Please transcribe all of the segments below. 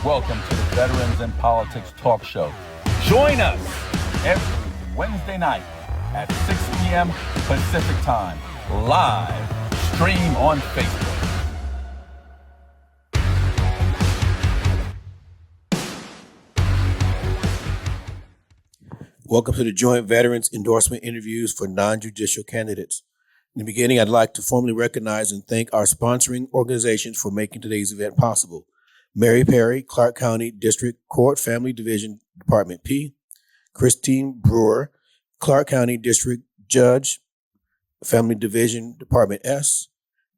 Welcome to the Veterans in Politics Talk Show. Join us every Wednesday night at 6 p.m. Pacific Time, live stream on Facebook. Welcome to the joint Veterans Endorsement Interviews for Non-Judicial Candidates. In the beginning, I'd like to formally recognize and thank our sponsoring organizations for making today's event possible. Mary Perry, Clark County District Court Family Division, Department P. Christine Brewer, Clark County District Judge, Family Division, Department S.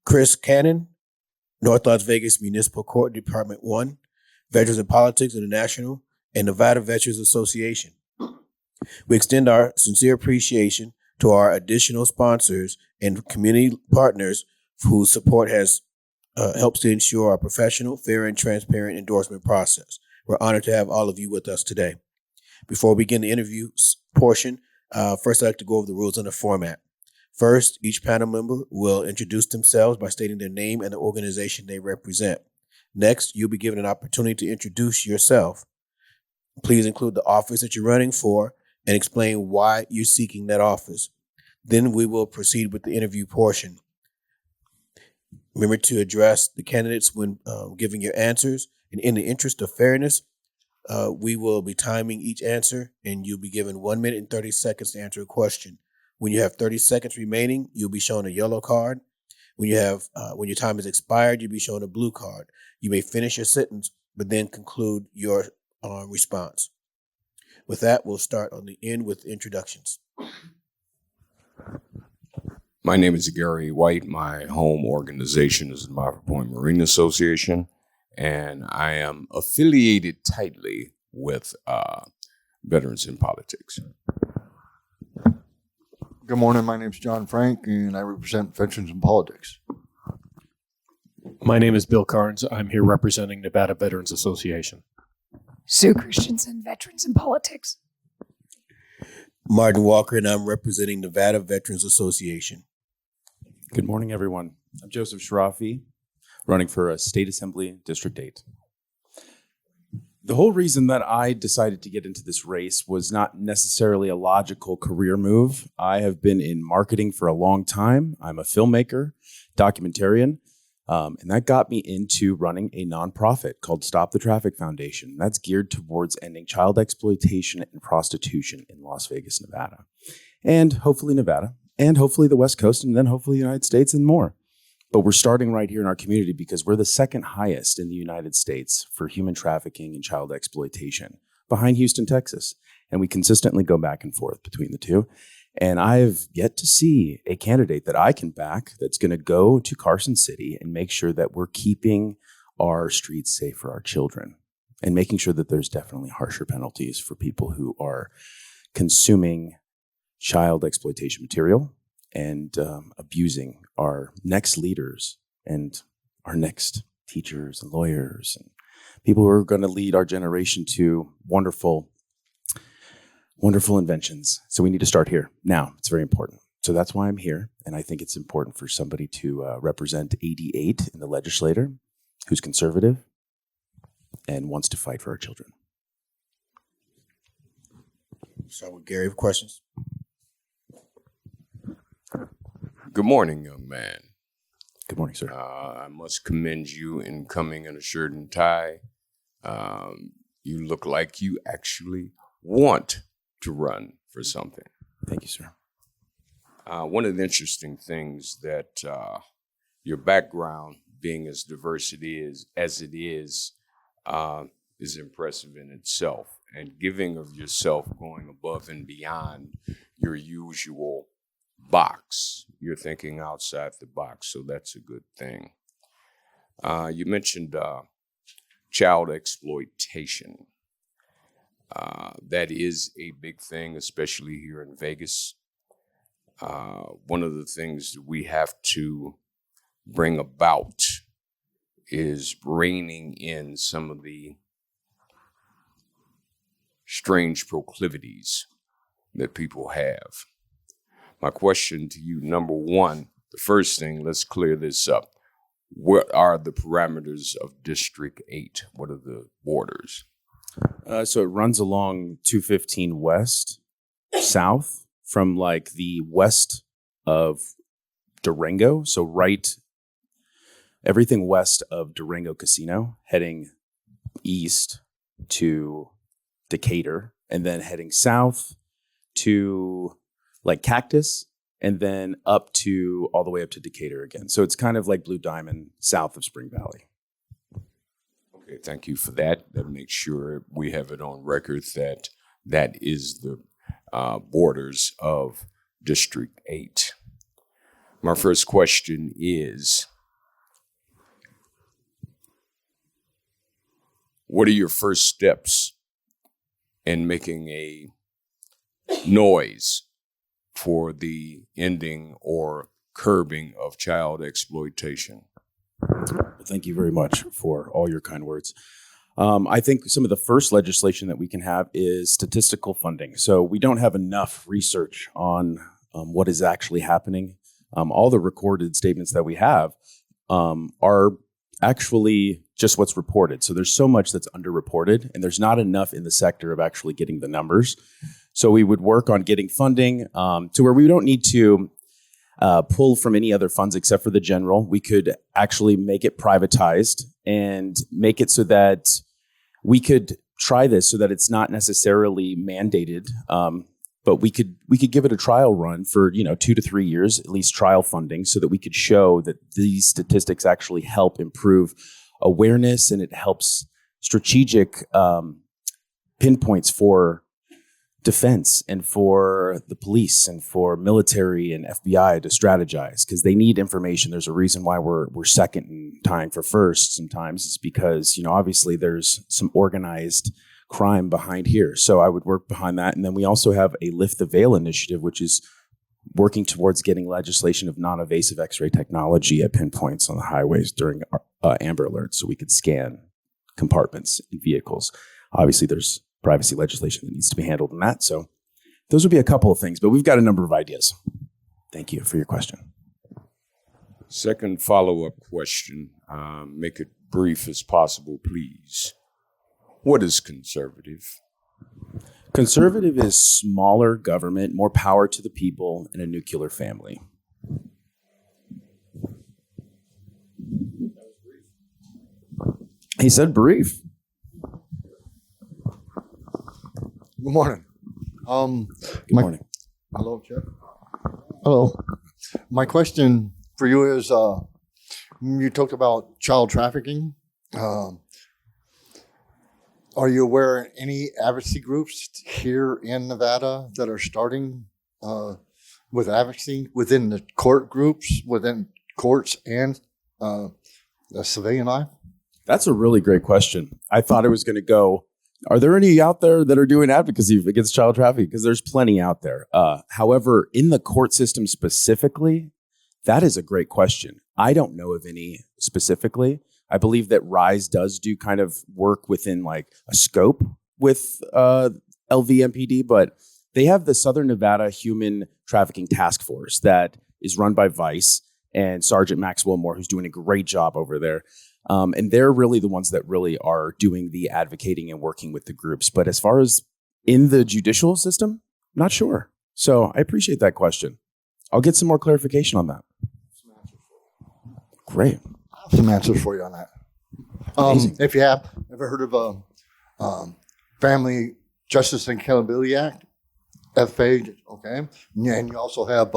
Chris Cannon, North Las Vegas Municipal Court, Department 1. Veterans in Politics International, and Nevada Veterans Association. We extend our sincere appreciation to our additional sponsors and community partners whose support has helps to ensure our professional, fair, and transparent endorsement process. We're honored to have all of you with us today. Before we begin the interview portion, first I'd like to go over the rules and the format. First, each panel member will introduce themselves by stating their name and the organization they represent. Next, you'll be given an opportunity to introduce yourself. Please include the office that you're running for and explain why you're seeking that office. Then we will proceed with the interview portion. Remember to address the candidates when giving your answers. And in the interest of fairness, we will be timing each answer, and you'll be given 1 minute and 30 seconds to answer a question. When you have 30 seconds remaining, you'll be shown a yellow card. When your time is expired, you'll be shown a blue card. You may finish your sentence, but then conclude your response. With that, we'll start on the end with introductions. My name is Gary White. My home organization is the Marble Point Marine Association, and I am affiliated tightly with Veterans in Politics. Good morning. My name is John Frank, and I represent Veterans in Politics. My name is Bill Carnes. I'm here representing Nevada Veterans Association. Sue Christensen, Veterans in Politics. Martin Walker, and I'm representing Nevada Veterans Association. Good morning, everyone. I'm Joseph CHARAFI, running for a State Assembly District 8. The whole reason that I decided to get into this race was not necessarily a logical career move. I have been in marketing for a long time. I'm a filmmaker, documentarian, and that got me into running a nonprofit called Stop the Traffic Foundation. That's geared towards ending child exploitation and prostitution in Las Vegas, Nevada, and hopefully Nevada, and hopefully the West Coast, and then hopefully the United States and more. But we're starting right here in our community because we're the second highest in the United States for human trafficking and child exploitation, behind Houston, Texas. And we consistently go back and forth between the two. And I've yet to see a candidate that I can back that's going to go to Carson City and make sure that we're keeping our streets safe for our children and making sure that there's definitely harsher penalties for people who are consuming child exploitation material and abusing our next leaders and our next teachers and lawyers and people who are going to lead our generation to wonderful inventions. So we need to start here. Now, it's very important. So that's why I'm here. And I think it's important for somebody to represent 88 in the legislature who's conservative and wants to fight for our children. Start with Gary for questions. Good morning, young man. Good morning, sir. I must commend you in coming in a shirt and tie. You look like you actually want to run for something. Thank you, sir. One of the interesting things that your background, being as diverse as it is impressive in itself. And giving of yourself, going above and beyond your usual box. You're thinking outside the box, so that's a good thing. You mentioned child exploitation. That is a big thing, especially here in Vegas. One of the things that we have to bring about is reining in some of the strange proclivities that people have. My question to you, number one, the first thing, let's clear this up. what are the parameters of District 8? What are the borders? So it runs along 215 West, south from like the west of Durango. So everything west of Durango Casino, heading east to Decatur, and then heading south to like Cactus, and then up to all the way up to Decatur again. So it's kind of like Blue Diamond south of Spring Valley. Okay, thank you for that. That makes sure we have it on record that that is the borders of District 8. My first question is, what are your first steps in making a noise for the ending or curbing of child exploitation? Thank you very much for all your kind words. I think some of the first legislation that we can have is statistical funding. So we don't have enough research on what is actually happening. All the recorded statements that we have are actually just what's reported. So there's so much that's underreported, and there's not enough in the sector of actually getting the numbers. So we would work on getting funding to where we don't need to pull from any other funds except for the general. We could actually make it privatized and make it so that we could try this so that it's not necessarily mandated, but we could give it a trial run for 2 to 3 years, at least trial funding, so that we could show that these statistics actually help improve awareness, and it helps strategic pinpoints for defense and for the police and for military and FBI to strategize, because they need information. There's a reason why we're second in tying for first sometimes. It's because, obviously there's some organized crime behind here. So I would work behind that. And then we also have a Lift the Veil initiative, which is working towards getting legislation of non-evasive X-ray technology at pinpoints on the highways during Amber Alerts, so we could scan compartments in vehicles. Obviously, there's privacy legislation that needs to be handled in that. So those would be a couple of things, but we've got a number of ideas. Thank you for your question. Second follow-up question, make it brief as possible, please. What is conservative? Conservative is smaller government, more power to the people, and a nuclear family. He said brief. Good morning. Good morning. Hello, Jeff. Hello. My question for you is, you talked about child trafficking. Are you aware of any advocacy groups here in Nevada that are starting with advocacy within the court groups, within courts and the civilian life? That's a really great question. I thought it was going to go, are there any out there that are doing advocacy against child trafficking? Because there's plenty out there. However, in the court system specifically, that is a great question. I don't know of any specifically. I believe that RISE does do kind of work within like a scope with LVMPD, but they have the Southern Nevada Human Trafficking Task Force that is run by Vice and Sergeant Max Wilmore, who's doing a great job over there. And they're really the ones that really are doing the advocating and working with the groups. But as far as in the judicial system, not sure. So I appreciate that question. I'll get some more clarification on that. Great. I have some answers for you on that. If you have ever heard of a Family Justice and Accountability Act, FA, okay? And you also have,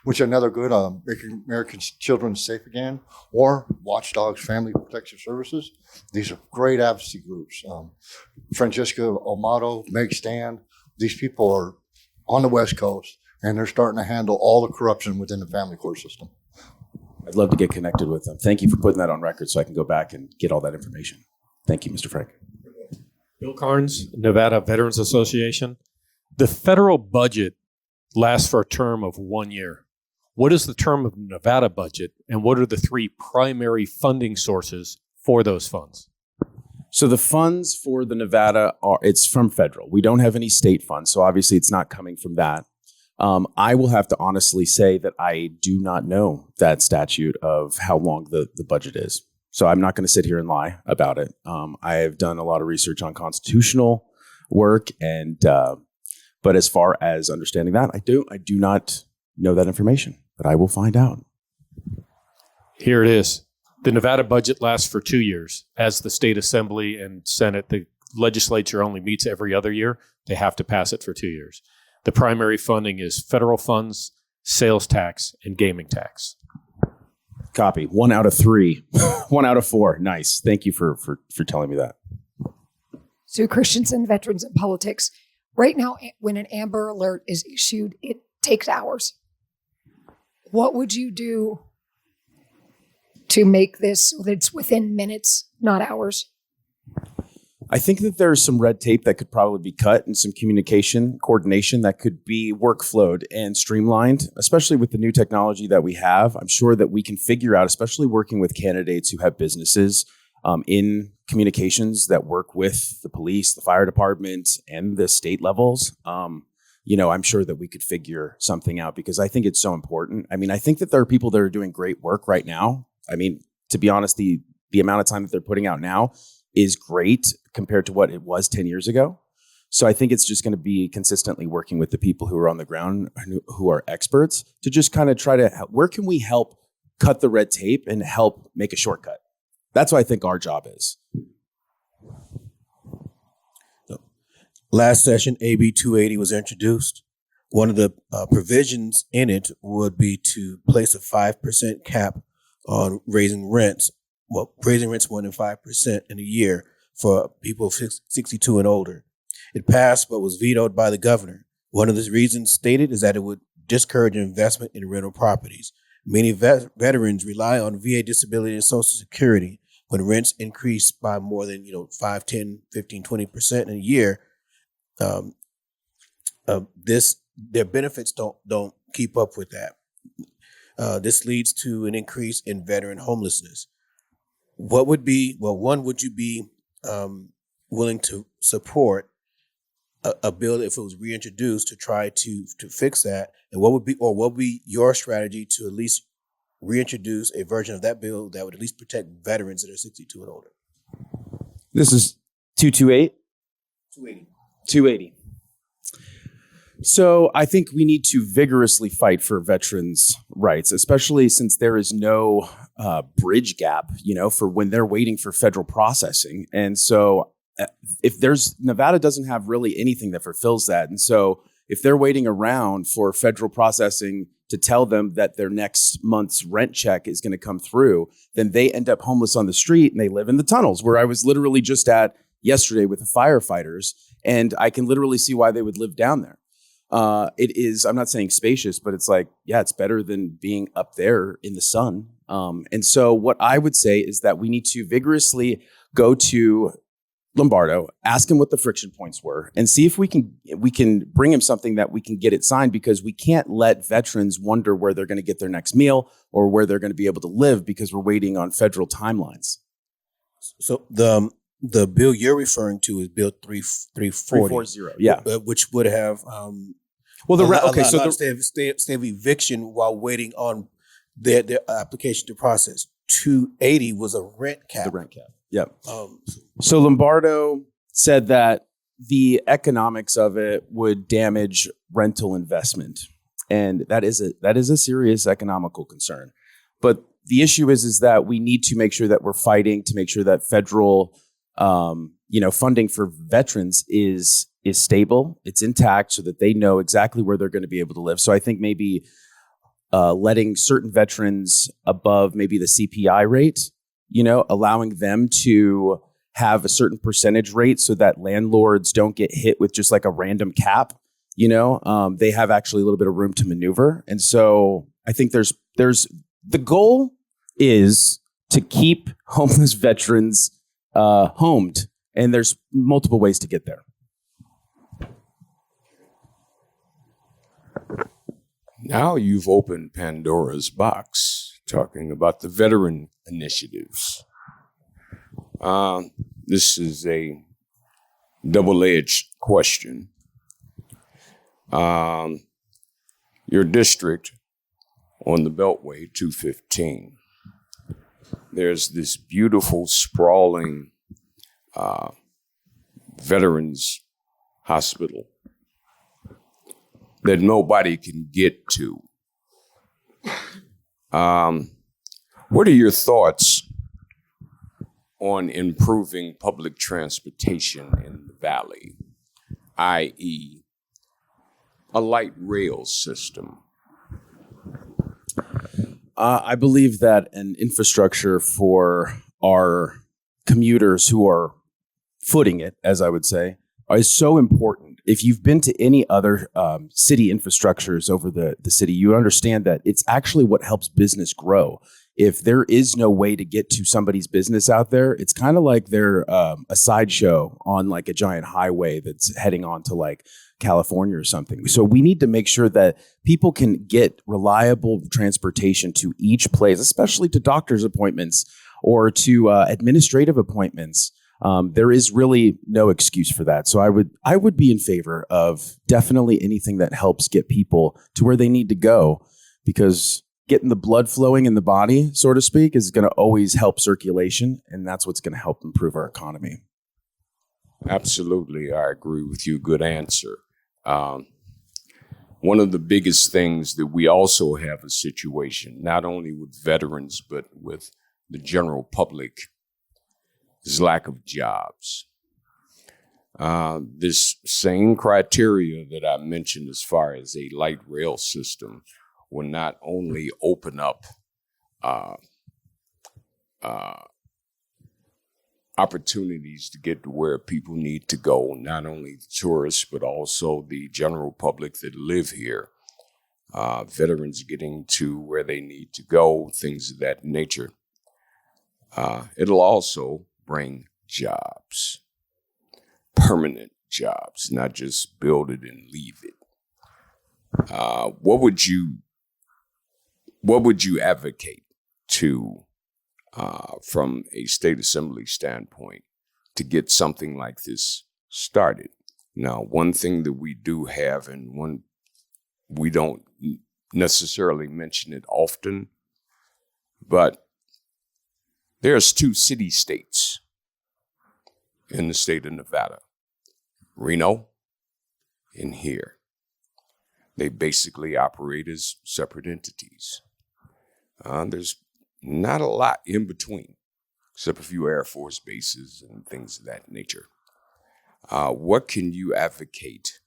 which are another good, Making American Children Safe Again, or Watchdogs Family Protection Services. These are great advocacy groups. Francesca Amato, Meg Stand, these people are on the West Coast, and they're starting to handle all the corruption within the family court system. I'd love to get connected with them. Thank you for putting that on record so I can go back and get all that information. Thank you, Mr. Frank. Bill Carnes, Nevada Veterans Association. The federal budget lasts for a term of 1 year. What is the term of the Nevada budget, and what are the three primary funding sources for those funds? So the funds for the Nevada it's from federal. We don't have any state funds, so obviously it's not coming from that. I will have to honestly say that I do not know that statute of how long the budget is. So I'm not going to sit here and lie about it. I have done a lot of research on constitutional work, and but as far as understanding that, I do not know that information, but I will find out. Here it is. The Nevada budget lasts for 2 years. As the state assembly and Senate, the legislature only meets every other year. They have to pass it for 2 years. The primary funding is federal funds, sales tax, and gaming tax. Copy. 1 out of 3. 1 out of 4. Nice. Thank you for telling me that. Sue Christensen, Veterans in Politics. Right now, when an Amber Alert is issued, it takes hours. What would you do to make this so that it's within minutes, not hours? I think that there's some red tape that could probably be cut and some communication coordination that could be workflowed and streamlined, especially with the new technology that we have. I'm sure that we can figure out, especially working with candidates who have businesses in communications that work with the police, the fire department, and the state levels. I'm sure that we could figure something out because I think it's so important. I mean, I think that there are people that are doing great work right now. I mean, to be honest, the amount of time that they're putting out now is great compared to what it was 10 years ago. So I think it's just going to be consistently working with the people who are on the ground, who are experts, to just kind of try to, where can we help cut the red tape and help make a shortcut? That's what I think our job is. Last session, AB 280 was introduced. One of the provisions in it would be to place a 5% cap on raising rents more than 5% in a year for people 62 and older. It passed but was vetoed by the governor. One of the reasons stated is that it would discourage investment in rental properties. Many veterans rely on VA disability and Social Security. When rents increase by more than 5, 10, 15, 20% in a year, their benefits don't keep up with that. This leads to an increase in veteran homelessness. Would you be willing to support a bill if it was reintroduced to try to fix that? And what would be your strategy to at least reintroduce a version of that bill that would at least protect veterans that are 62 and older? This is 228? 280. 280. So I think we need to vigorously fight for veterans' rights, especially since there is no bridge gap, for when they're waiting for federal processing. And so Nevada doesn't have really anything that fulfills that. And so if they're waiting around for federal processing to tell them that their next month's rent check is going to come through, then they end up homeless on the street and they live in the tunnels, where I was literally just at yesterday with the firefighters, and I can literally see why they would live down there. It is, I'm not saying spacious, but it's like, yeah, it's better than being up there in the sun. And so what I would say is that we need to vigorously go to Lombardo, ask him what the friction points were, and see if we can bring him something that we can get it signed, because we can't let veterans wonder where they're going to get their next meal or where they're going to be able to live because we're waiting on federal timelines. So the bill you're referring to is Bill 340. Yeah. Which would have stay of eviction while waiting on their application to process. 280 was a rent cap. The rent cap. Yep. So Lombardo said that the economics of it would damage rental investment, and that is a serious economical concern. But the issue is that we need to make sure that we're fighting to make sure that federal funding for veterans is stable, it's intact, so that they know exactly where they're going to be able to live. So I think maybe letting certain veterans above maybe the CPI rate, allowing them to have a certain percentage rate so that landlords don't get hit with just like a random cap. They have actually a little bit of room to maneuver. And so I think there's the goal is to keep homeless veterans homed, and there's multiple ways to get there. Now you've opened Pandora's box, talking about the veteran initiatives. This is a double-edged question. your district on the Beltway 215, there's this beautiful, sprawling veterans hospital that nobody can get to. What are your thoughts on improving public transportation in the valley, i.e., a light rail system? I believe that an infrastructure for our commuters who are footing it, as I would say, is so important. If you've been to any other city infrastructures over the city, you understand that it's actually what helps business grow. If there is no way to get to somebody's business out there, it's kind of like they're a sideshow on like a giant highway that's heading on to like California or something. So we need to make sure that people can get reliable transportation to each place, especially to doctor's appointments or to administrative appointments. There is really no excuse for that. So I would be in favor of definitely anything that helps get people to where they need to go, because getting the blood flowing in the body, so to speak, is going to always help circulation, and that's what's going to help improve our economy. Absolutely, I agree with you. Good answer. One of the biggest things that we also have a situation, not only with veterans, but with the general public, is lack of jobs. This same criteria that I mentioned as far as a light rail system will not only open up opportunities to get to where people need to go, not only the tourists, but also the general public that live here. Veterans getting to where they need to go, things of that nature. It'll also bring jobs, permanent jobs, not just build it and leave it. What would you advocate to, from a state assembly standpoint, to get something like this started? Now, one thing that we do have, and one we don't necessarily mention it often, but there's 2 city-states in the state of Nevada, Reno and here. They basically operate as separate entities. There's not a lot in between, except a few Air Force bases and things of that nature. What can you advocate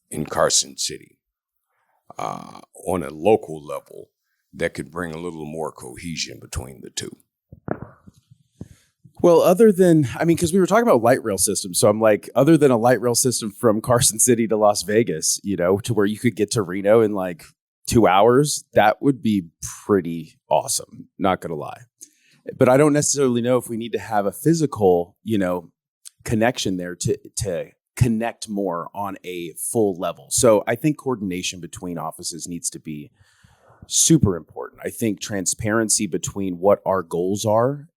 in Carson City on a local level that could bring a little more cohesion between the two? Well, other than, because we were talking about light rail systems. So I'm like, other than a light rail system from Carson City to Las Vegas, to where you could get to Reno in like 2 hours, that would be pretty awesome. Not going to lie. But I don't necessarily know if we need to have a physical, connection there to connect more on a full level. So I think coordination between offices needs to be super important. I think transparency between what our goals are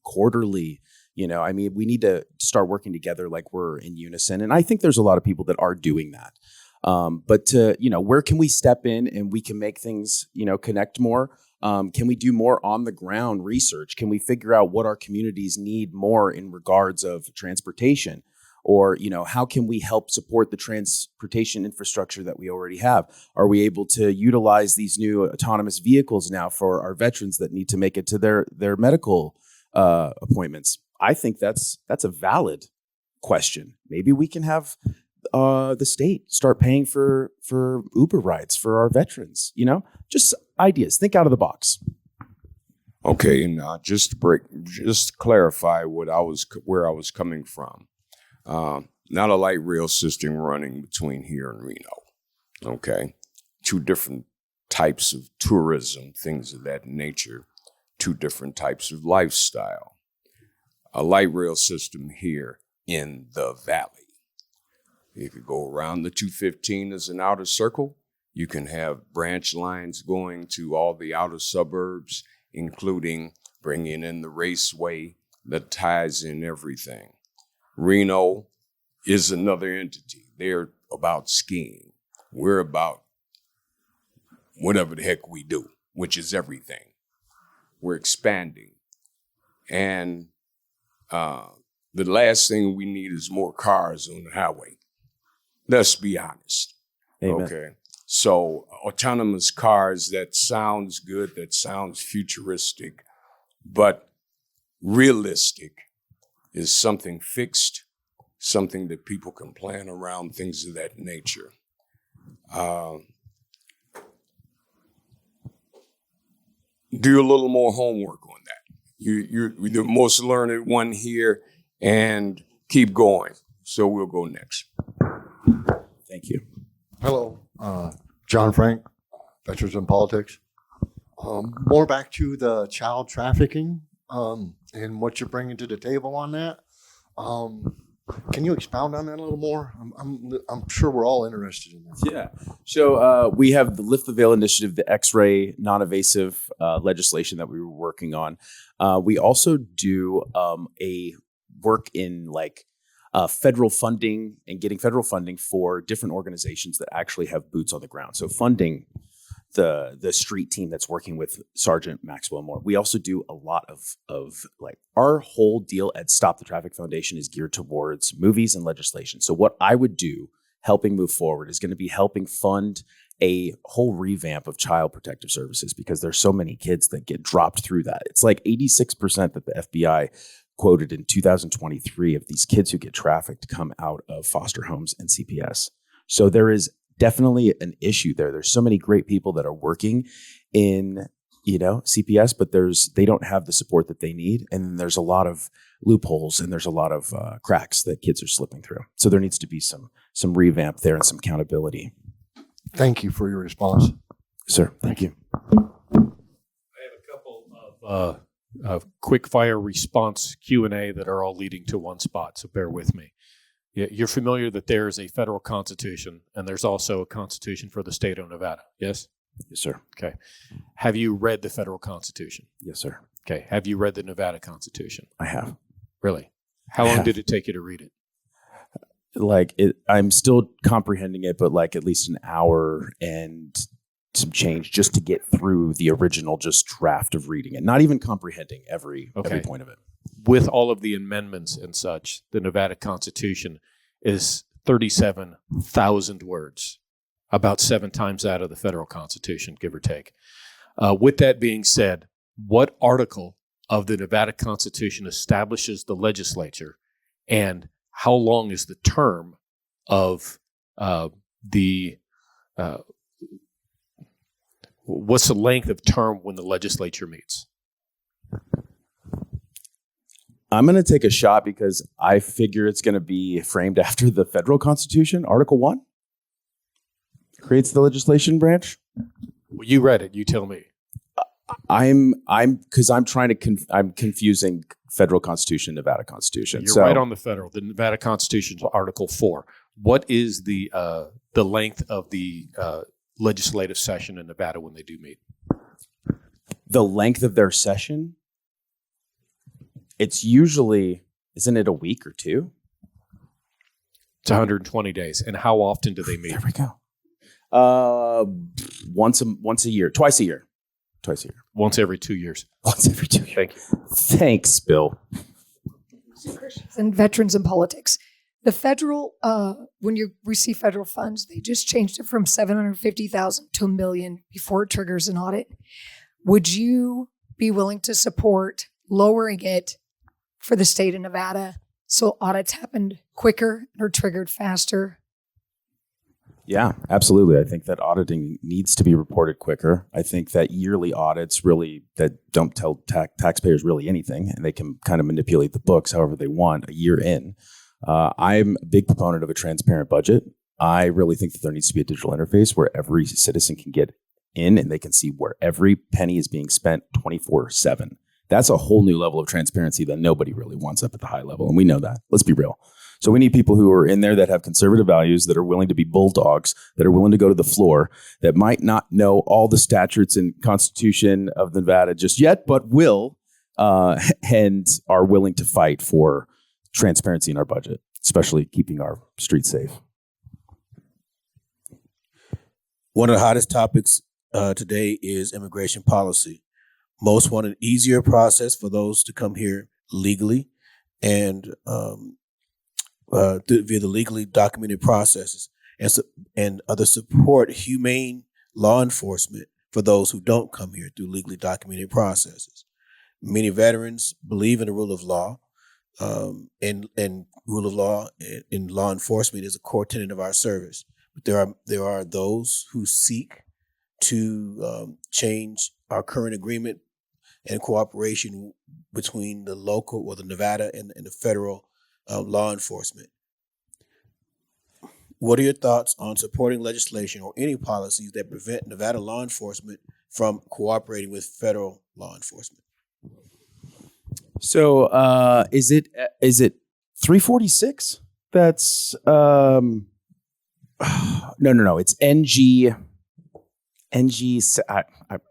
quarterly, we need to start working together like we're in unison. And I think there's a lot of people that are doing that. But where can we step in and we can make things, connect more? Can we do more on the ground research? Can we figure out what our communities need more in regards of transportation? Or, how can we help support the transportation infrastructure that we already have? Are we able to utilize these new autonomous vehicles now for our veterans that need to make it to their medical appointments? I think that's a valid question. Maybe we can have the state start paying for Uber rides for our veterans. Just ideas. Think out of the box. Okay, and just to clarify where I was coming from. Not a light rail system running between here and Reno. Okay, 2 different types of tourism, things of that nature. 2 different types of lifestyle. A light rail system here in the valley. If you go around the 215 as an outer circle, you can have branch lines going to all the outer suburbs, including bringing in the raceway that ties in everything. Reno is another entity. They're about skiing. We're about whatever the heck we do, which is everything. We're expanding. And the last thing we need is more cars on the highway. Let's be honest. Amen. Okay. So autonomous cars, that sounds good, that sounds futuristic, but realistic is something fixed, something that people can plan around, things of that nature. Do a little more homework on that. You're the most learned one here, and keep going. So we'll go next. Thank you. Hello, John Frank, Veterans in Politics. More back to the child trafficking and what you're bringing to the table on that. Can you expound on that a little more? I'm sure we're all interested in that. Yeah. So we have the Lift the Veil initiative, the X-ray non-invasive legislation that we were working on. We also do a work in federal funding and getting federal funding for different organizations that actually have boots on the ground. So funding the street team that's working with Sergeant Maxwell Moore. We also do a lot of our whole deal at Stop the Traffic Foundation is geared towards movies and legislation. So what I would do helping move forward is going to be helping fund a whole revamp of child protective services, because there's so many kids that get dropped through that. It's like 86% that the FBI quoted in 2023 of these kids who get trafficked come out of foster homes and CPS. So there is definitely an issue there. There's so many great people that are working in, CPS, but they don't have the support that they need. And there's a lot of loopholes and there's a lot of cracks that kids are slipping through. So there needs to be some revamp there and some accountability. Thank you for your response. Sir, thank you. I have a couple of quick fire response Q&A that are all leading to one spot, so bear with me. You're familiar that there's a federal constitution and there's also a constitution for the state of Nevada, yes? Yes, sir. Okay. Have you read the federal constitution? Yes, sir. Okay. Have you read the Nevada constitution? I have. Really? How long did it take you to read it? I'm still comprehending it, but at least an hour and some change just to get through the original just draft of reading it. Not even comprehending every point of it. With all of the amendments and such, the Nevada Constitution is 37,000 words, about 7 times that of the federal Constitution, give or take. With that being said, what article of the Nevada Constitution establishes the legislature, and how long is the term of what's the length of term when the legislature meets? I'm going to take a shot because I figure it's going to be framed after the federal constitution. Article 1 creates the legislation branch. Well, you read it. You tell me. I'm confusing federal constitution, Nevada constitution. You're right on the federal. The Nevada Constitution is Article 4. What is the length of the legislative session in Nevada when they do meet? The length of their session? It's usually, isn't it a week or 2? It's 120 days. And how often do they meet? There we go. Once a year, twice a year. Once every 2 years. Once every 2 years. Thank you. Thanks, Bill. Christians and veterans in politics. The federal, when you receive federal funds, they just changed it from $750,000 to $1 million before it triggers an audit. Would you be willing to support lowering it for the state of Nevada so audits happened quicker or triggered faster? Yeah, absolutely. I think that auditing needs to be reported quicker. I think that yearly audits really that don't tell taxpayers really anything, and they can kind of manipulate the books however they want a year in. I'm a big proponent of a transparent budget. I really think that there needs to be a digital interface where every citizen can get in and they can see where every penny is being spent 24/7. That's a whole new level of transparency that nobody really wants up at the high level. And we know that. Let's be real. So we need people who are in there that have conservative values, that are willing to be bulldogs, that are willing to go to the floor, that might not know all the statutes and Constitution of Nevada just yet, but will, and are willing to fight for transparency in our budget, especially keeping our streets safe. One of the hottest topics today is immigration policy. Most want an easier process for those to come here legally and via the legally documented processes, and other support humane law enforcement for those who don't come here through legally documented processes. Many veterans believe in the rule of law, and rule of law in law enforcement is a core tenet of our service. But there are those who seek to change our current agreement and cooperation between the local or the Nevada and the federal law enforcement. What are your thoughts on supporting legislation or any policies that prevent Nevada law enforcement from cooperating with federal law enforcement? So is it 346? That's no. It's NG.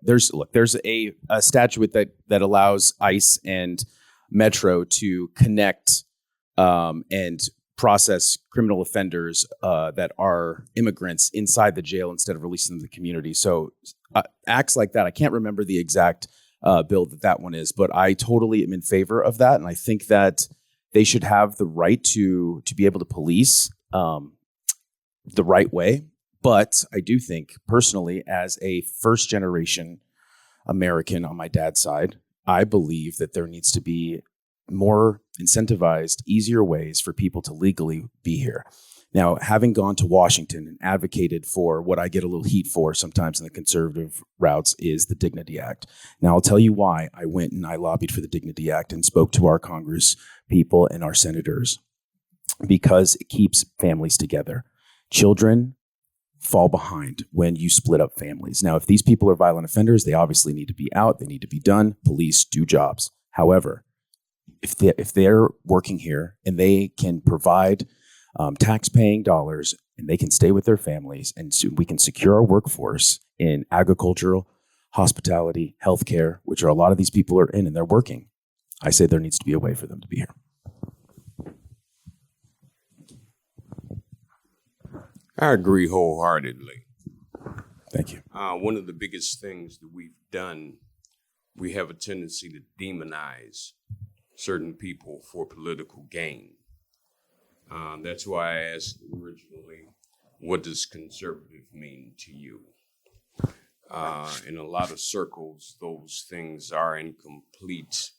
There's a statute that allows ICE and Metro to connect and process criminal offenders that are immigrants inside the jail instead of releasing them to the community. So acts like that, I can't remember the exact bill that one is, but I totally am in favor of that, and I think that they should have the right to be able to police the right way. But I do think, personally, as a first-generation American on my dad's side, I believe that there needs to be more incentivized, easier ways for people to legally be here. Now, having gone to Washington and advocated for what I get a little heat for sometimes in the conservative routes is the Dignity Act. Now, I'll tell you why I went and I lobbied for the Dignity Act and spoke to our Congress people and our senators, because it keeps families together. Children fall behind when you split up families. Now, if these people are violent offenders, they obviously need to be out. They need to be done. Police do jobs. However, if they're working here and they can provide tax-paying dollars and they can stay with their families, and so we can secure our workforce in agricultural, hospitality, healthcare, which are a lot of these people are in and they're working, I say there needs to be a way for them to be here. I agree wholeheartedly. Thank you. One of the biggest things that we've done, we have a tendency to demonize certain people for political gain. That's why I asked originally, what does conservative mean to you? In a lot of circles, those things are in complete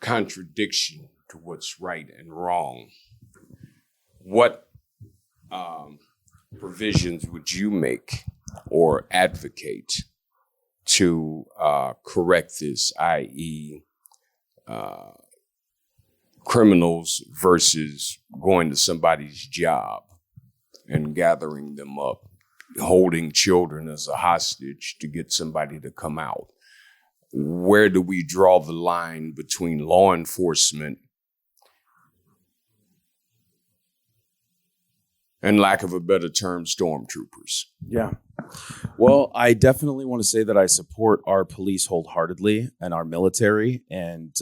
contradiction to what's right and wrong. What provisions would you make or advocate to correct this, i.e., criminals versus going to somebody's job and gathering them up, holding children as a hostage to get somebody to come out? Where do we draw the line between law enforcement and, lack of a better term, stormtroopers? Yeah. Well, I definitely want to say that I support our police wholeheartedly and our military, and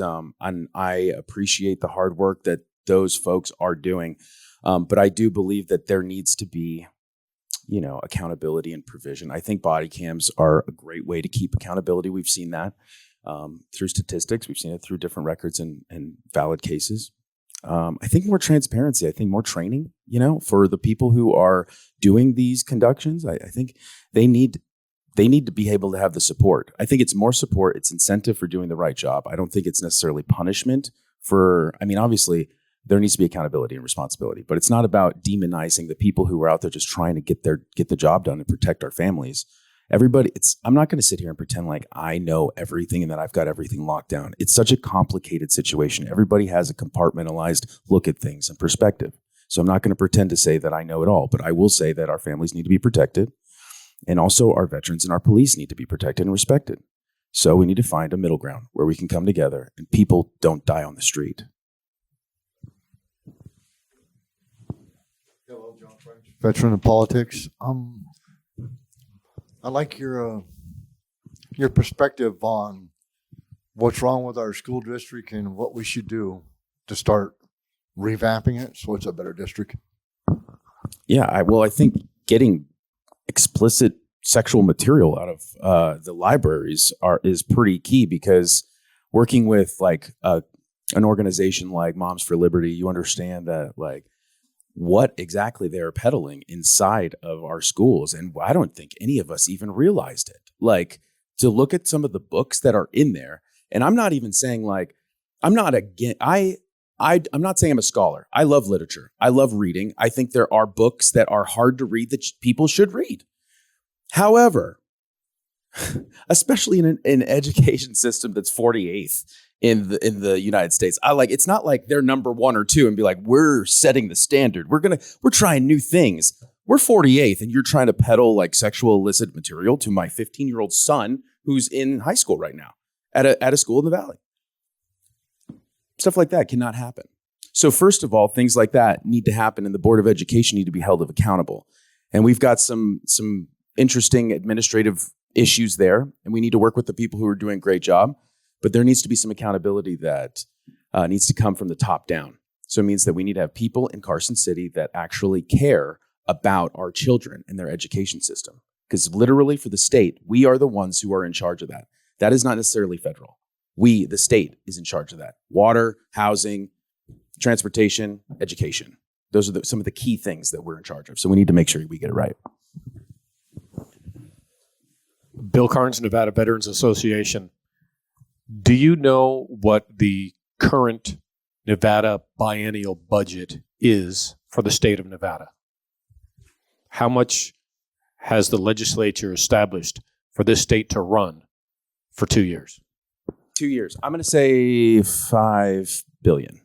I appreciate the hard work that those folks are doing. But I do believe that there needs to be, accountability and provision. I think body cams are a great way to keep accountability. We've seen that through statistics. We've seen it through different records and valid cases. I think more transparency. I think more training, for the people who are doing these conductions. I think they need to be able to have the support. I think it's more support. It's incentive for doing the right job. I don't think it's necessarily punishment obviously there needs to be accountability and responsibility, but it's not about demonizing the people who are out there just trying to get the job done and protect our families. I'm not going to sit here and pretend like I know everything and that I've got everything locked down. It's such a complicated situation. Everybody has a compartmentalized look at things and perspective. So I'm not going to pretend to say that I know it all, but I will say that our families need to be protected, and also our veterans and our police need to be protected and respected. So we need to find a middle ground where we can come together and people don't die on the street. Hello, John French, veteran of politics. I like your perspective on what's wrong with our school district and what we should do to start revamping it so it's a better district. Yeah, I think getting explicit sexual material out of the libraries is pretty key, because working with like an organization like Moms for Liberty, you understand that like what exactly they're peddling inside of our schools. And I don't think any of us even realized it. Like, to look at some of the books that are in there, and I'm not even saying like, I'm not saying I'm a scholar. I love literature. I love reading. I think there are books that are hard to read that people should read. However, especially in an education system that's 48th in the United States, it's not like they're number 1 or 2 and be like, we're setting the standard. We're trying new things. We're 48th, and you're trying to peddle like sexual illicit material to my 15-year-old son who's in high school right now at a school in the Valley. Stuff like that cannot happen. So first of all, things like that need to happen, and the Board of Education need to be held accountable. And we've got some interesting administrative issues there, and we need to work with the people who are doing a great job. But there needs to be some accountability that needs to come from the top down. So it means that we need to have people in Carson City that actually care about our children and their education system. Because literally for the state, we are the ones who are in charge of that. That is not necessarily federal. We, the state, is in charge of that. Water, housing, transportation, education. Those are some of the key things that we're in charge of. So we need to make sure we get it right. Bill Carnes, Nevada Veterans Association. Do you know what the current Nevada biennial budget is for the state of Nevada? How much has the legislature established for this state to run for 2 years? 2 years. I'm going to say $5 billion.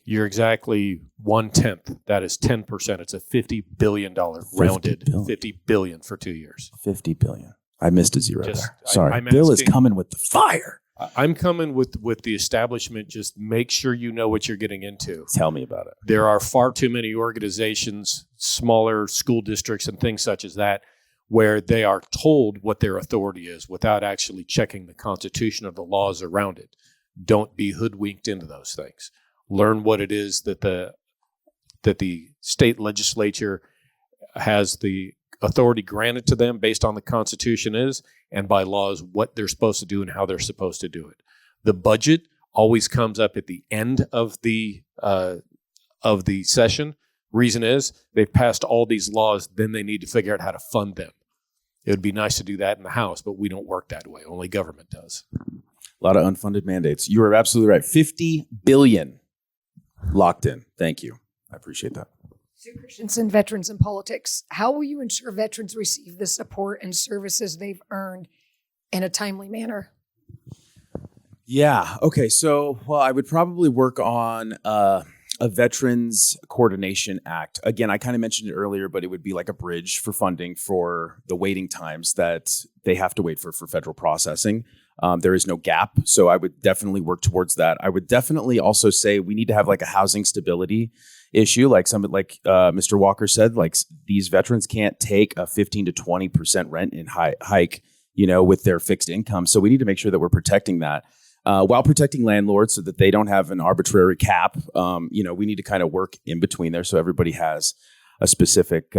You're exactly 1/10. That is 10%. It's a $50 billion rounded $50 billion for 2 years. $50 billion. I missed a zero there. Sorry. I'm Bill is asking- coming with the fire. I'm coming with the establishment. Just make sure you know what you're getting into. Tell me about it. There are far too many organizations, smaller school districts and things such as that, where they are told what their authority is without actually checking the Constitution or the laws around it. Don't be hoodwinked into those things. Learn what it is that the state legislature has the authority granted to them based on the Constitution is, and by laws, what they're supposed to do and how they're supposed to do it. The budget always comes up at the end of the session. Reason is they've passed all these laws, then they need to figure out how to fund them. It would be nice to do that in the House, but we don't work that way. Only government does. A lot of unfunded mandates. You are absolutely right. $50 billion locked in. Thank you. I appreciate that. Sue Christensen, Veterans in Politics. How will you ensure veterans receive the support and services they've earned in a timely manner? Yeah. Okay. So, well, I would probably work on a Veterans Coordination Act. Again, I kind of mentioned it earlier, but it would be like a bridge for funding for the waiting times that they have to wait for federal processing. There is no gap. So I would definitely work towards that. I would definitely also say we need to have like a housing stability issue. Like Mr. Walker said, like these veterans can't take a 15 to 20% rent in hike, with their fixed income. So we need to make sure that we're protecting that. While protecting landlords so that they don't have an arbitrary cap. We need to kind of work in between there so everybody has a specific,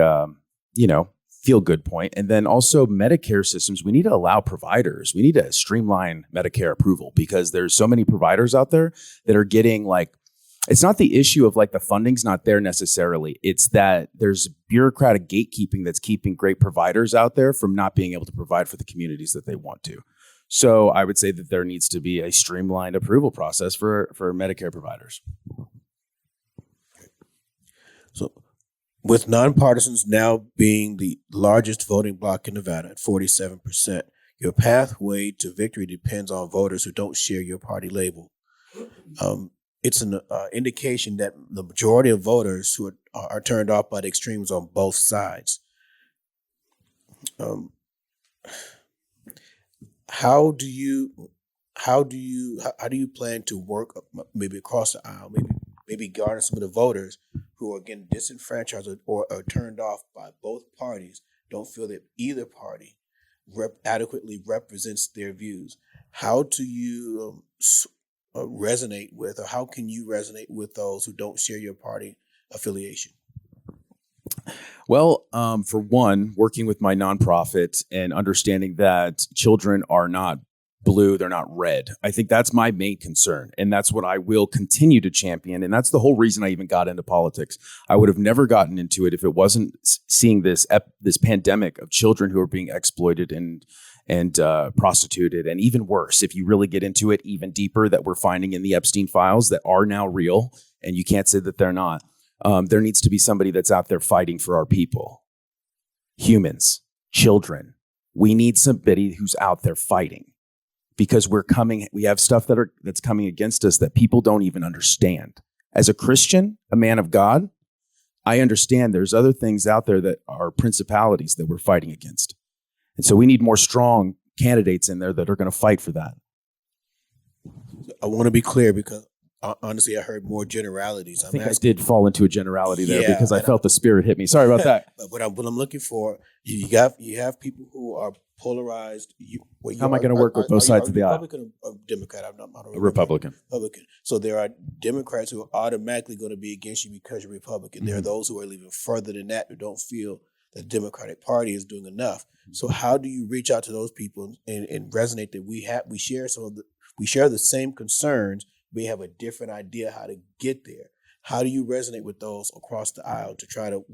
feel good point. And then also Medicare systems, we need to allow providers. We need to streamline Medicare approval because there's so many providers out there that are getting it's not the issue of like the funding's not there necessarily. It's that there's bureaucratic gatekeeping that's keeping great providers out there from not being able to provide for the communities that they want to. So I would say that there needs to be a streamlined approval process for Medicare providers. So with nonpartisans now being the largest voting bloc in Nevada at 47%, your pathway to victory depends on voters who don't share your party label. It's an indication that the majority of voters who are turned off by the extremes on both sides. How do you plan to work maybe across the aisle, maybe garner some of the voters who are again disenfranchised or are turned off by both parties, don't feel that either party adequately represents their views? How do you resonate with, or how can you resonate with those who don't share your party affiliation? Well, for one, working with my nonprofit and understanding that children are not blue, they're not red. I think that's my main concern. And that's what I will continue to champion. And that's the whole reason I even got into politics. I would have never gotten into it if it wasn't seeing this pandemic of children who are being exploited and prostituted. And even worse, if you really get into it even deeper, that we're finding in the Epstein files that are now real. And you can't say that they're not. There needs to be somebody that's out there fighting for our people, humans, children. We need somebody who's out there fighting, because we have stuff that's coming against us that people don't even understand. As a Christian, a man of God, I understand there's other things out there that are principalities that we're fighting against. And so we need more strong candidates in there that are going to fight for that. I want to be clear, because honestly, I heard more generalities. I think I did fall into a generality there because I felt the spirit hit me. Sorry about that. But what I'm looking for, you have people who are polarized. How am I going to work with both sides of the aisle? Republican or Democrat? I'm not a Republican. Republican. So there are Democrats who are automatically going to be against you because you're Republican. Mm-hmm. There are those who are even further than that, who don't feel the Democratic Party is doing enough. So how do you reach out to those people and resonate that we share the same concerns? We have a different idea how to get there. How do you resonate with those across the aisle to try to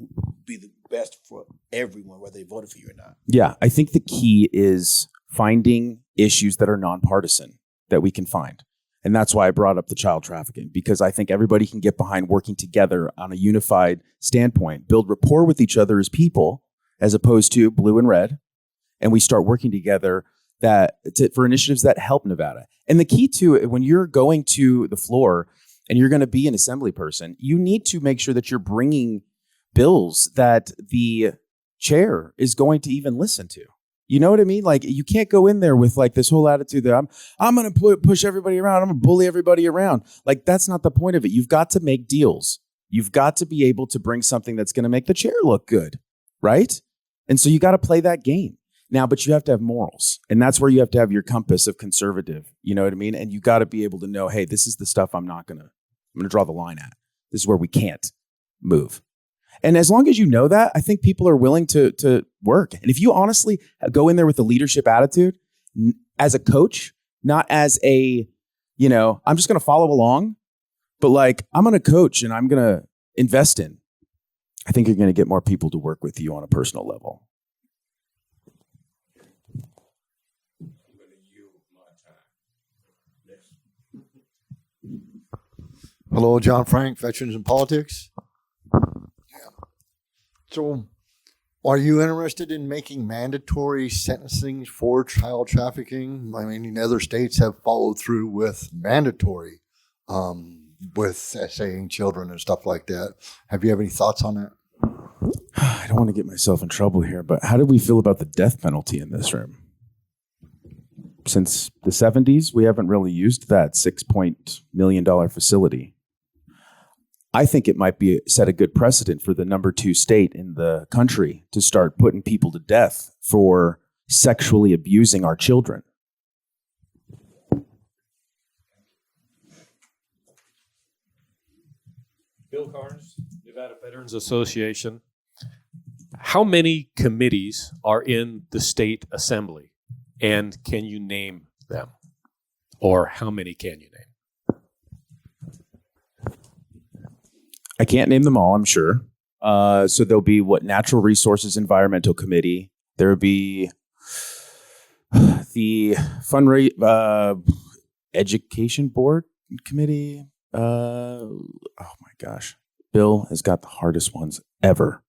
be the best for everyone, whether they voted for you or not? Yeah, I think the key is finding issues that are nonpartisan that we can find. And that's why I brought up the child trafficking, because I think everybody can get behind working together on a unified standpoint, build rapport with each other as people, as opposed to blue and red. And we start working together for initiatives that help Nevada. And the key to when you're going to the floor and you're going to be an assembly person, you need to make sure that you're bringing bills that the chair is going to even listen to. You know what I mean? Like, you can't go in there with like this whole attitude that I'm going to push everybody around. I'm going to bully everybody around. Like, that's not the point of it. You've got to make deals. You've got to be able to bring something that's going to make the chair look good, right? And so you got to play that game. Now, but you have to have morals, and that's where you have to have your compass of conservative. You know what I mean? And you got to be able to know, hey, this is the stuff I'm going to draw the line at. This is where we can't move. And as long as you know that, I think people are willing to work. And if you honestly go in there with a leadership attitude as a coach, not as I'm just going to follow along, but like, I'm going to coach and I'm going to invest in, I think you're going to get more people to work with you on a personal level. Hello, John Frank, Veterans in Politics. So, are you interested in making mandatory sentencing for child trafficking? I mean, other states have followed through with mandatory, with essaying children and stuff like that. Have you have any thoughts on that? I don't want to get myself in trouble here, but how do we feel about the death penalty in this room? Since the 70s, we haven't really used that $6 million facility. I think it might set a good precedent for the number 2 state in the country to start putting people to death for sexually abusing our children. Bill Carnes, Nevada Veterans Association. How many committees are in the state assembly? And can you name them? Or how many can you name? I can't name them all, I'm sure. So there'll be Natural Resources Environmental Committee. There'll be the Education Board Committee. Oh my gosh. Bill has got the hardest ones ever.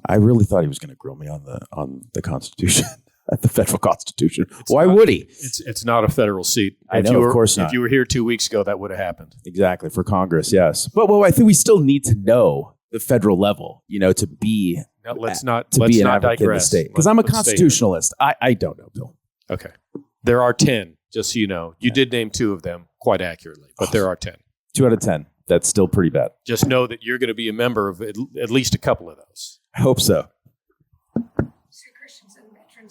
I really thought he was going to grill me on the Constitution. At the federal Constitution. Why would he? It's not a federal seat. I know, of course not. If you were here 2 weeks ago, that would have happened. Exactly, for Congress, yes. But I think we still need to know the federal level, to be let's not be an advocate digress. in the state. Because I'm a constitutionalist. I don't know, Bill. Okay. There are 10, just so you know. You did name 2 of them quite accurately, but there are 10. 2 out of 10. That's still pretty bad. Just know that you're going to be a member of at least a couple of those. I hope so.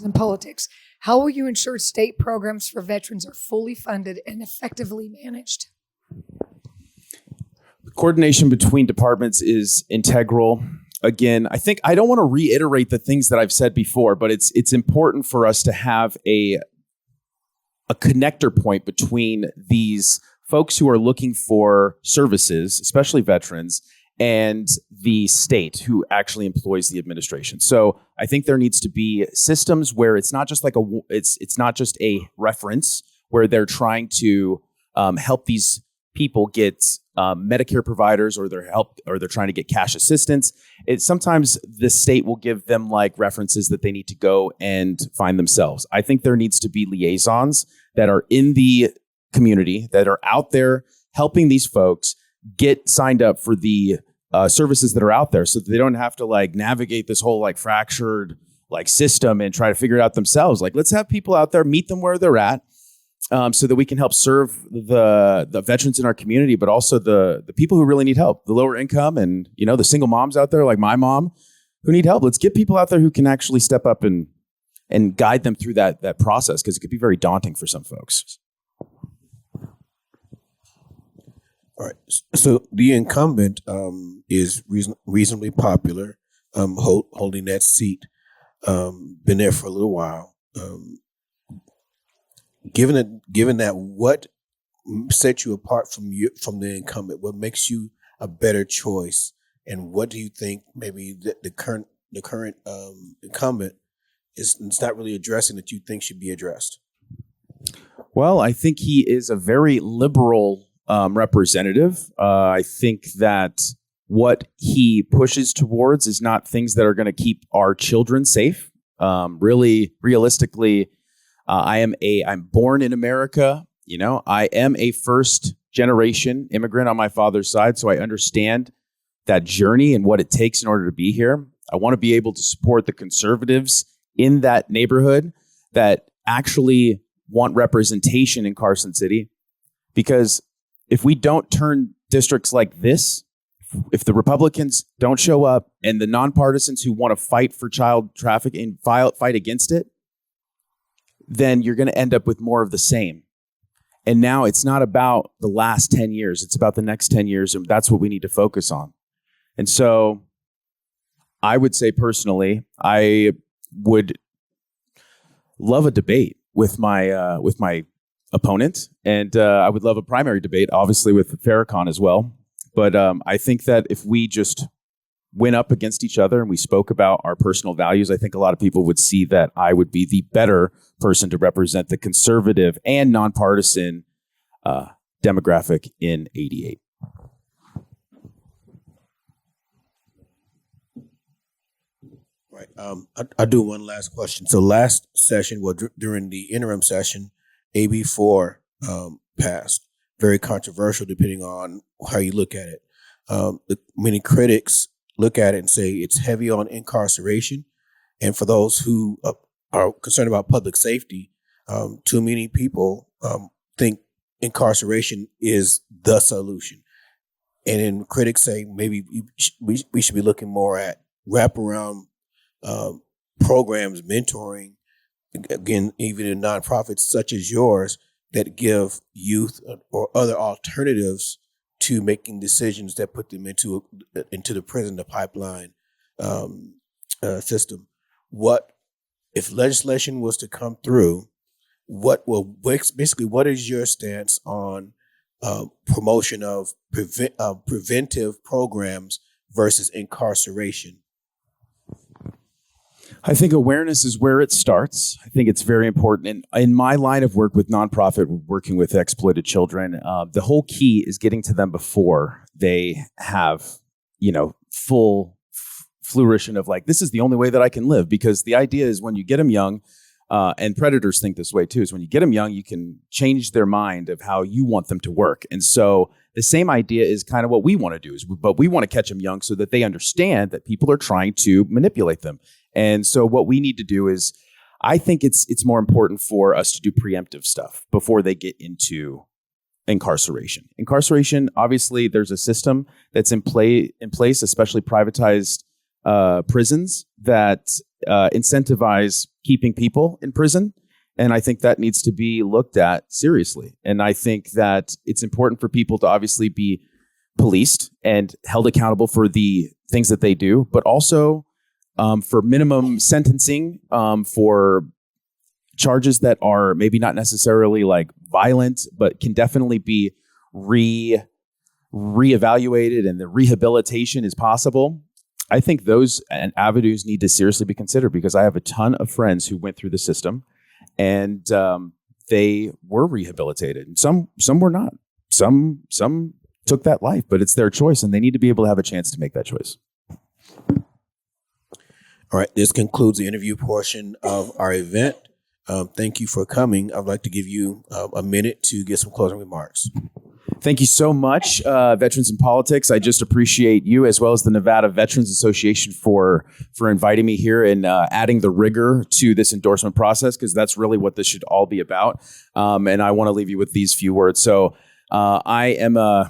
In politics, how will you ensure state programs for veterans are fully funded and effectively managed? Coordination between departments is integral. again, I think I don't want to reiterate the things that I've said before, but it's important for us to have a connector point between these folks who are looking for services, especially veterans, and the state who actually employs the administration. So I think there needs to be systems where it's not just like it's not just a reference where they're trying to help these people get Medicare providers, or they're trying to get cash assistance. Sometimes the state will give them like references that they need to go and find themselves. I think there needs to be liaisons that are in the community, that are out there helping these folks get signed up for the services that are out there, so that they don't have to like navigate this whole like fractured like system and try to figure it out themselves. Like, let's have people out there, meet them where they're at, so that we can help serve the veterans in our community, but also the people who really need help, the lower income, and the single moms out there like my mom who need help. Let's get people out there who can actually step up and guide them through that process, because it could be very daunting for some folks. All right. So the incumbent is reasonably popular, holding that seat. Been there for a little while. Given that, what sets you apart from the incumbent? What makes you a better choice? And what do you think maybe the current incumbent is not really addressing that you think should be addressed? Well, I think he is a very liberal representative. I think that what he pushes towards is not things that are going to keep our children safe. Really, realistically, I'm born in America. I am a first generation immigrant on my father's side, so I understand that journey and what it takes in order to be here. I want to be able to support the conservatives in that neighborhood that actually want representation in Carson City, because if we don't turn districts like this, if the Republicans don't show up and the nonpartisans who want to fight for child trafficking fight against it, then you're going to end up with more of the same. And now it's not about the last 10 years. It's about the next 10 years. And that's what we need to focus on. And so I would say personally, I would love a debate with my opponent. And I would love a primary debate, obviously, with Farrakhan as well. But I think that if we just went up against each other and we spoke about our personal values, I think a lot of people would see that I would be the better person to represent the conservative and nonpartisan demographic in 88. Right. I'll do one last question. So last session, during the interim session, AB 4 passed. Very controversial depending on how you look at it. Many critics look at it and say it's heavy on incarceration. And for those who are concerned about public safety, too many people think incarceration is the solution. And then critics say maybe we should be looking more at wraparound programs, mentoring, again, even in nonprofits such as yours, that give youth or other alternatives to making decisions that put them into the prison, the pipeline system. What if legislation was to come through? What is your stance on promotion of preventive programs versus incarceration? I think awareness is where it starts. I think it's very important. And in my line of work with nonprofit, working with exploited children, the whole key is getting to them before they have, full flourishing of like, this is the only way that I can live. Because the idea is when you get them young, and predators think this way too, is when you get them young, you can change their mind of how you want them to work. And so the same idea is kind of what we want to do, but we want to catch them young so that they understand that people are trying to manipulate them. And so what we need to do is, I think it's more important for us to do preemptive stuff before they get into incarceration. Incarceration, obviously, there's a system that's in place, especially privatized prisons that incentivize keeping people in prison. And I think that needs to be looked at seriously. And I think that it's important for people to obviously be policed and held accountable for the things that they do, but also for minimum sentencing for charges that are maybe not necessarily like violent, but can definitely be reevaluated and the rehabilitation is possible. I think those avenues need to seriously be considered because I have a ton of friends who went through the system and they were rehabilitated. And some were not. Some took that life, but it's their choice and they need to be able to have a chance to make that choice. All right, this concludes the interview portion of our event. Thank you for coming. I'd like to give you a minute to get some closing remarks. Thank you so much, Veterans in Politics. I just appreciate you as well as the Nevada Veterans Association for inviting me here and adding the rigor to this endorsement process because that's really what this should all be about. And I want to leave you with these few words. So I'm a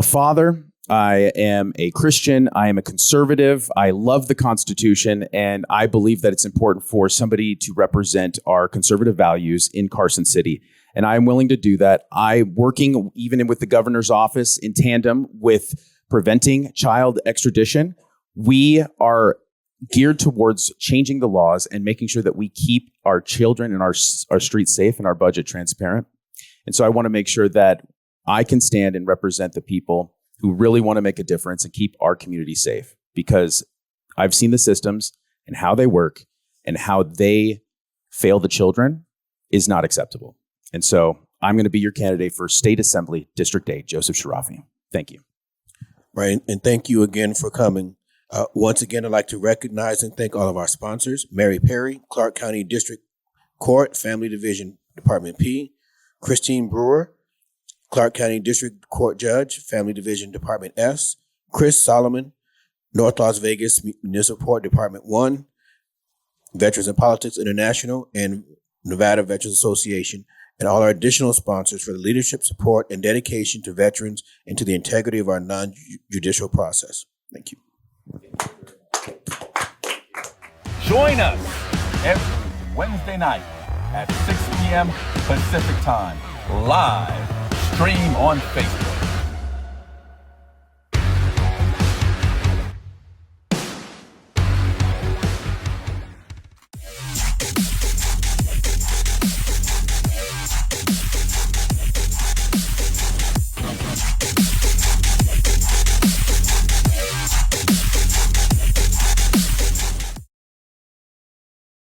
father. I am a Christian. I am a conservative. I love the Constitution, and I believe that it's important for somebody to represent our conservative values in Carson City. And I'm willing to do that. I'm working even with the governor's office in tandem with preventing child extradition. We are geared towards changing the laws and making sure that we keep our children and our streets safe and our budget transparent. And so I want to make sure that I can stand and represent the people who really want to make a difference and keep our community safe because I've seen the systems and how they work and how they fail the children is not acceptable. And so I'm going to be your candidate for State Assembly District 8, Joseph CHARAFI. Thank you. Right. And thank you again for coming. Once again, I'd like to recognize and thank all of our sponsors, Mary Perry, Clark County District Court, Family Division, Department P, Christine Brewer, Clark County District Court Judge, Family Division, Department S, Chris Solomon, North Las Vegas Municipal Court, Department 1, Veterans in Politics International, and Nevada Veterans Association, and all our additional sponsors for the leadership, support, and dedication to veterans and to the integrity of our non-judicial process. Thank you. Join us every Wednesday night at 6 p.m. Pacific Time, live stream on Facebook.